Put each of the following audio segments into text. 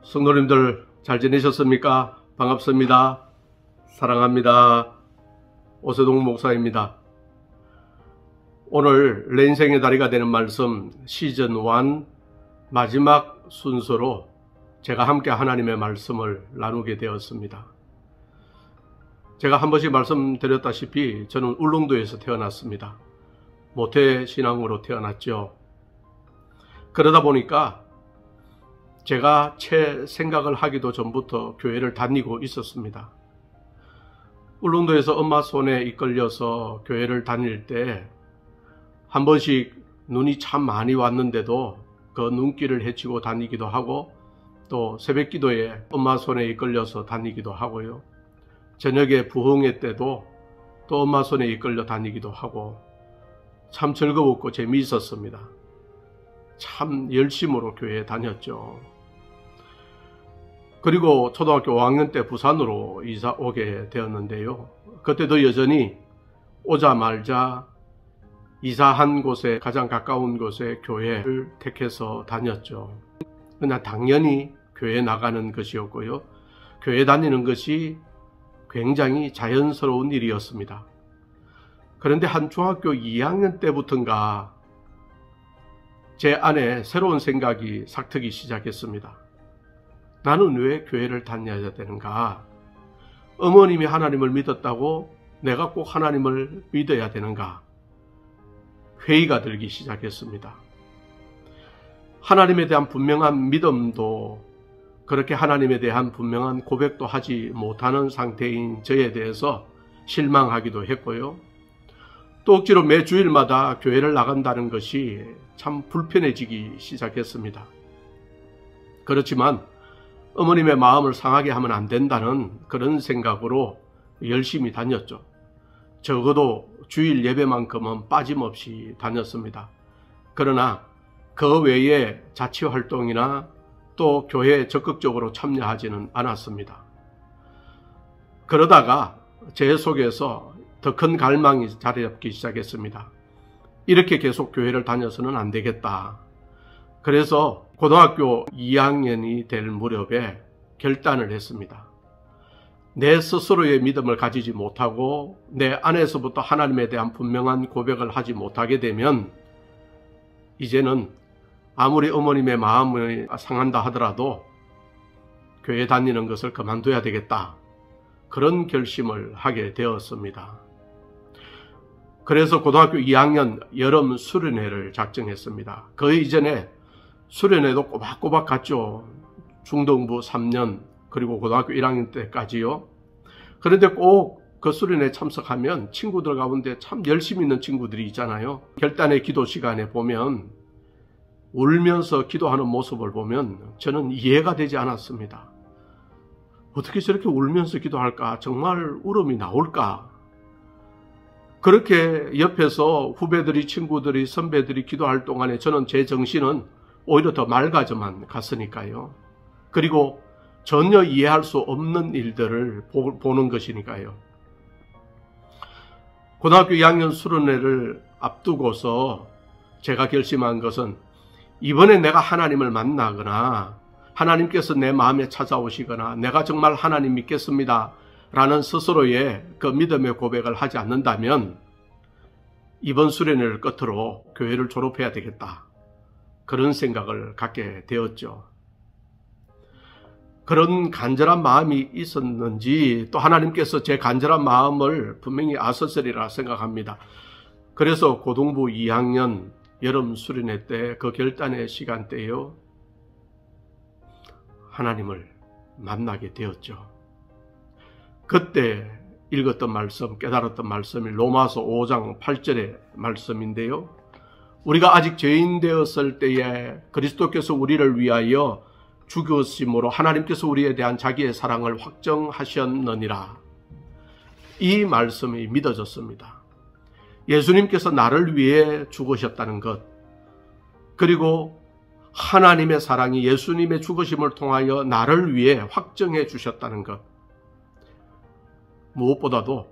성도님들 잘 지내셨습니까? 반갑습니다. 사랑합니다. 오세동 목사입니다. 오늘 내 인생의 다리가 되는 말씀 시즌 1 마지막 순서로 제가 함께 하나님의 말씀을 나누게 되었습니다. 제가 한 번씩 말씀드렸다시피 저는 울릉도에서 태어났습니다. 모태신앙으로 태어났죠. 그러다 보니까 제가 채 생각을 하기도 전부터 교회를 다니고 있었습니다. 울릉도에서 엄마 손에 이끌려서 교회를 다닐 때 한 번씩 눈이 참 많이 왔는데도 그 눈길을 헤치고 다니기도 하고, 또 새벽 기도에 엄마 손에 이끌려서 다니기도 하고요. 저녁에 부흥회 때도 또 엄마 손에 이끌려 다니기도 하고, 참 즐거웠고 재미있었습니다. 참 열심으로 교회에 다녔죠. 그리고 초등학교 5학년 때 부산으로 이사 오게 되었는데요. 그때도 여전히 오자마자 이사한 곳에 가장 가까운 곳에 교회를 택해서 다녔죠. 그냥 당연히 교회 나가는 것이었고요. 교회 다니는 것이 굉장히 자연스러운 일이었습니다. 그런데 한 중학교 2학년 때부터인가 제 안에 새로운 생각이 삭트기 시작했습니다. 나는 왜 교회를 다녀야 되는가? 어머님이 하나님을 믿었다고 내가 꼭 하나님을 믿어야 되는가? 회의가 들기 시작했습니다. 하나님에 대한 분명한 믿음도, 그렇게 하나님에 대한 분명한 고백도 하지 못하는 상태인 저에 대해서 실망하기도 했고요. 또 억지로 매 주일마다 교회를 나간다는 것이 참 불편해지기 시작했습니다. 그렇지만 어머님의 마음을 상하게 하면 안 된다는 그런 생각으로 열심히 다녔죠. 적어도 주일 예배만큼은 빠짐없이 다녔습니다. 그러나 그 외에 자치활동이나 또 교회에 적극적으로 참여하지는 않았습니다. 그러다가 제 속에서 더 큰 갈망이 자리 잡기 시작했습니다. 이렇게 계속 교회를 다녀서는 안 되겠다. 그래서 고등학교 2학년이 될 무렵에 결단을 했습니다. 내 스스로의 믿음을 가지지 못하고 내 안에서부터 하나님에 대한 분명한 고백을 하지 못하게 되면 이제는 아무리 어머님의 마음이 상한다 하더라도 교회 다니는 것을 그만둬야 되겠다. 그런 결심을 하게 되었습니다. 그래서 고등학교 2학년 여름 수련회를 작정했습니다. 그 이전에 수련회도 꼬박꼬박 갔죠. 중등부 3년, 그리고 고등학교 1학년 때까지요. 그런데 꼭 그 수련회에 참석하면 친구들 가운데 참 열심히 있는 친구들이 있잖아요. 결단의 기도 시간에 보면 울면서 기도하는 모습을 보면 저는 이해가 되지 않았습니다. 어떻게 저렇게 울면서 기도할까? 정말 울음이 나올까? 그렇게 옆에서 후배들이, 친구들이, 선배들이 기도할 동안에 저는 제 정신은 오히려 더 맑아져만 갔으니까요. 그리고 전혀 이해할 수 없는 일들을 보는 것이니까요. 고등학교 2학년 수련회를 앞두고서 제가 결심한 것은 이번에 내가 하나님을 만나거나 하나님께서 내 마음에 찾아오시거나 내가 정말 하나님 믿겠습니다 라는 스스로의 그 믿음의 고백을 하지 않는다면 이번 수련회를 끝으로 교회를 졸업해야 되겠다. 그런 생각을 갖게 되었죠. 그런 간절한 마음이 있었는지 또 하나님께서 제 간절한 마음을 분명히 아셨으리라 생각합니다. 그래서 고등부 2학년 여름 수련회 때 그 결단의 시간대요. 하나님을 만나게 되었죠. 그때 읽었던 말씀, 깨달았던 말씀이 로마서 5장 8절의 말씀인데요. 우리가 아직 죄인 되었을 때에 그리스도께서 우리를 위하여 죽으심으로 하나님께서 우리에 대한 자기의 사랑을 확정하셨느니라. 이 말씀이 믿어졌습니다. 예수님께서 나를 위해 죽으셨다는 것, 그리고 하나님의 사랑이 예수님의 죽으심을 통하여 나를 위해 확정해 주셨다는 것, 무엇보다도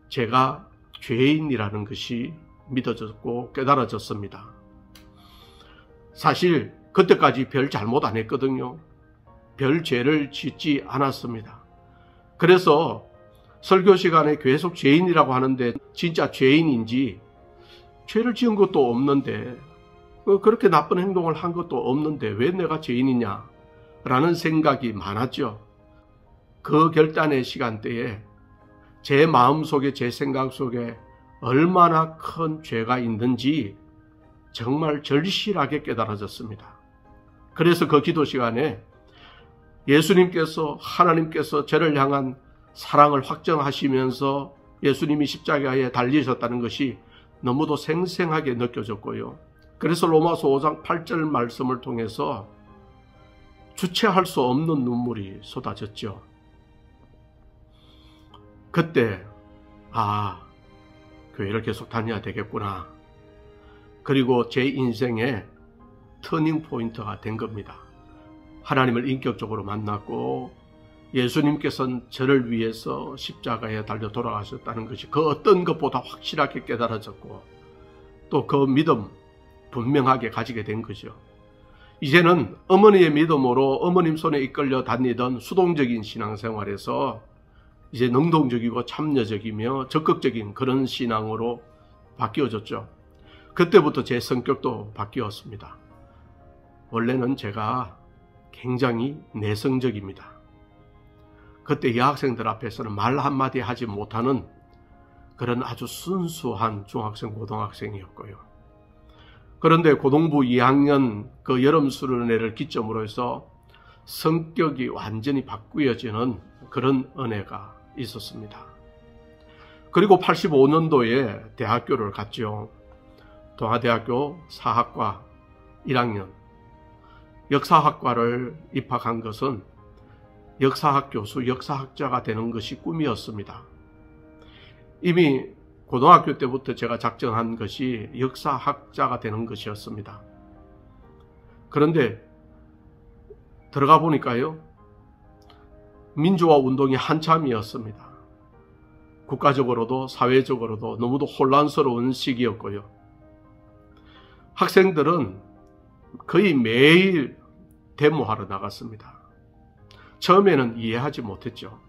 제가 죄인이라는 것이 믿어졌고 깨달아졌습니다. 사실 그때까지 별 잘못 안 했거든요. 별 죄를 짓지 않았습니다. 그래서 설교 시간에 계속 죄인이라고 하는데 진짜 죄인인지, 죄를 지은 것도 없는데, 그렇게 나쁜 행동을 한 것도 없는데 왜 내가 죄인이냐 라는 생각이 많았죠. 그 결단의 시간대에 제 마음속에, 제 생각 속에 얼마나 큰 죄가 있는지 정말 절실하게 깨달아졌습니다. 그래서 그 기도 시간에 예수님께서, 하나님께서 저를 향한 사랑을 확정하시면서 예수님이 십자가에 달리셨다는 것이 너무도 생생하게 느껴졌고요. 그래서 로마서 5장 8절 말씀을 통해서 주체할 수 없는 눈물이 쏟아졌죠. 그때 교회를 계속 다녀야 되겠구나. 그리고 제 인생의 터닝 포인트가 된 겁니다. 하나님을 인격적으로 만났고 예수님께서는 저를 위해서 십자가에 달려 돌아가셨다는 것이 그 어떤 것보다 확실하게 깨달아졌고 또 그 믿음 분명하게 가지게 된 거죠. 이제는 어머니의 믿음으로 어머님 손에 이끌려 다니던 수동적인 신앙생활에서 이제 능동적이고 참여적이며 적극적인 그런 신앙으로 바뀌어졌죠. 그때부터 제 성격도 바뀌었습니다. 원래는 제가 굉장히 내성적입니다. 그때 여학생들 앞에서는 말 한마디 하지 못하는 그런 아주 순수한 중학생, 고등학생이었고요. 그런데 고등부 2학년 그 여름 수련회를 기점으로 해서 성격이 완전히 바꾸어지는 그런 은혜가 있었습니다. 그리고 85년도에 대학교를 갔죠. 동아대학교 사학과 1학년. 역사학과를 입학한 것은 역사학 교수, 역사학자가 되는 것이 꿈이었습니다. 이미 고등학교 때부터 제가 작정한 것이 역사학자가 되는 것이었습니다. 그런데 들어가 보니까요, 민주화 운동이 한참이었습니다. 국가적으로도 사회적으로도 너무도 혼란스러운 시기였고요. 학생들은 거의 매일 데모하러 나갔습니다. 처음에는 이해하지 못했죠.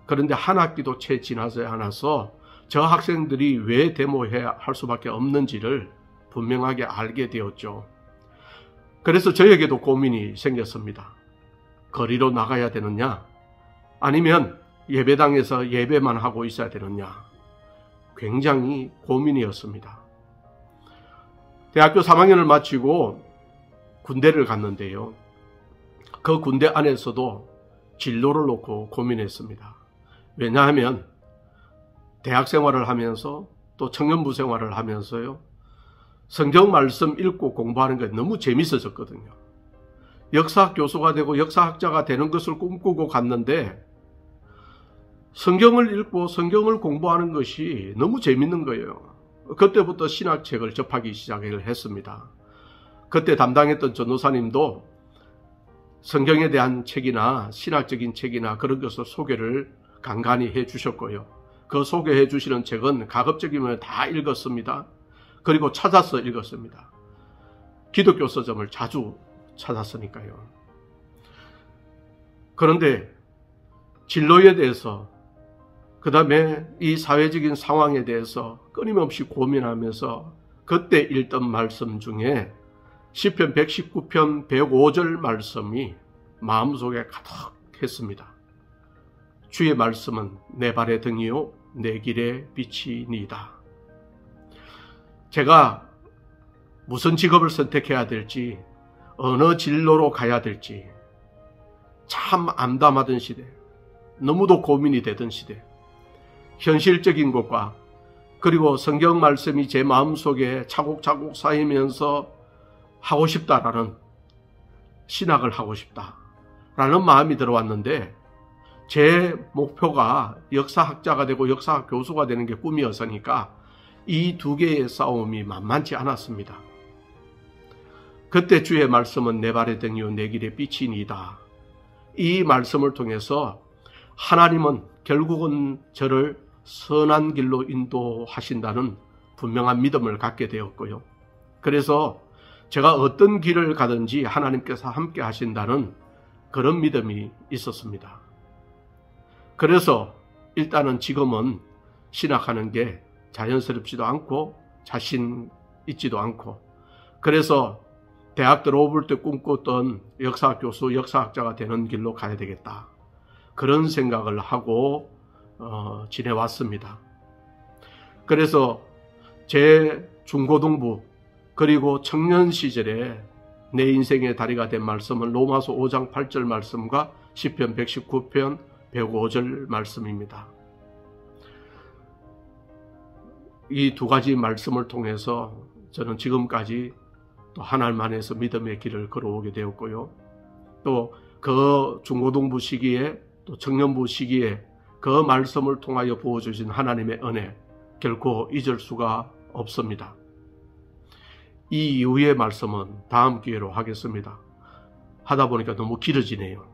그런데 한 학기도 채 지나지 않아서 저 학생들이 왜 데모해야 할 수밖에 없는지를 분명하게 알게 되었죠. 그래서 저에게도 고민이 생겼습니다. 거리로 나가야 되느냐? 아니면 예배당에서 예배만 하고 있어야 되느냐? 굉장히 고민이었습니다. 대학교 3학년을 마치고 군대를 갔는데요. 그 군대 안에서도 진로를 놓고 고민했습니다. 왜냐하면 대학 생활을 하면서 또 청년부 생활을 하면서요, 성경 말씀 읽고 공부하는 게 너무 재밌어졌거든요. 역사학 교수가 되고 역사학자가 되는 것을 꿈꾸고 갔는데 성경을 읽고 성경을 공부하는 것이 너무 재밌는 거예요. 그때부터 신학책을 접하기 시작을 했습니다. 그때 담당했던 전도사님도 성경에 대한 책이나 신학적인 책이나 그런 것을 소개를 간간히 해 주셨고요. 그 소개해 주시는 책은 가급적이면 다 읽었습니다. 그리고 찾아서 읽었습니다. 기독교 서점을 자주 찾았으니까요. 그런데 진로에 대해서, 그 다음에 이 사회적인 상황에 대해서 끊임없이 고민하면서 그때 읽던 말씀 중에 시편 119편 105절 말씀이 마음속에 가득했습니다. 주의 말씀은 내 발의 등이요 내 길의 빛이니이다. 제가 무슨 직업을 선택해야 될지, 어느 진로로 가야 될지 참 암담하던 시대, 너무도 고민이 되던 시대, 현실적인 것과 그리고 성경 말씀이 제 마음속에 차곡차곡 쌓이면서 하고 싶다라는, 신학을 하고 싶다라는 마음이 들어왔는데 제 목표가 역사학자가 되고 역사학 교수가 되는 게 꿈이었으니까 이 두 개의 싸움이 만만치 않았습니다. 그때 주의 말씀은 내 발의 등이요 내 길의 빛이니이다. 이 말씀을 통해서 하나님은 결국은 저를 선한 길로 인도하신다는 분명한 믿음을 갖게 되었고요. 그래서 제가 어떤 길을 가든지 하나님께서 함께 하신다는 그런 믿음이 있었습니다. 그래서 일단은 지금은 신학하는 게 자연스럽지도 않고 자신 있지도 않고, 그래서 대학 들어올 때 꿈꿨던 역사학 교수, 역사학자가 되는 길로 가야 되겠다, 그런 생각을 하고 지내왔습니다. 그래서 제 중고등부 그리고 청년 시절에 내 인생의 다리가 된 말씀은 로마서 5장 8절 말씀과 시편 119편 105절 말씀입니다. 이 두 가지 말씀을 통해서 저는 지금까지 또 하나님 안에서 믿음의 길을 걸어오게 되었고요. 또 그 중고등부 시기에 또 청년부 시기에 그 말씀을 통하여 부어주신 하나님의 은혜 결코 잊을 수가 없습니다. 이 이후의 말씀은 다음 기회로 하겠습니다. 하다 보니까 너무 길어지네요.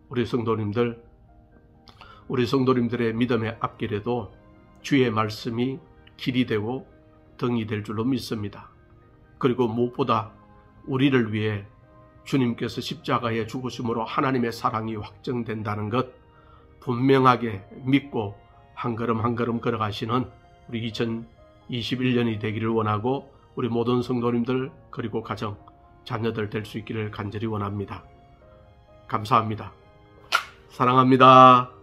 우리 성도님들의 믿음의 앞길에도 주의 말씀이 길이 되고 등이 될 줄로 믿습니다. 그리고 무엇보다 우리를 위해 주님께서 십자가에 죽으심으로 하나님의 사랑이 확정된다는 것 분명하게 믿고 한 걸음 한 걸음 걸어가시는 우리 2021년이 되기를 원하고, 우리 모든 성도님들 그리고 가정, 자녀들 될 수 있기를 간절히 원합니다. 감사합니다. 사랑합니다.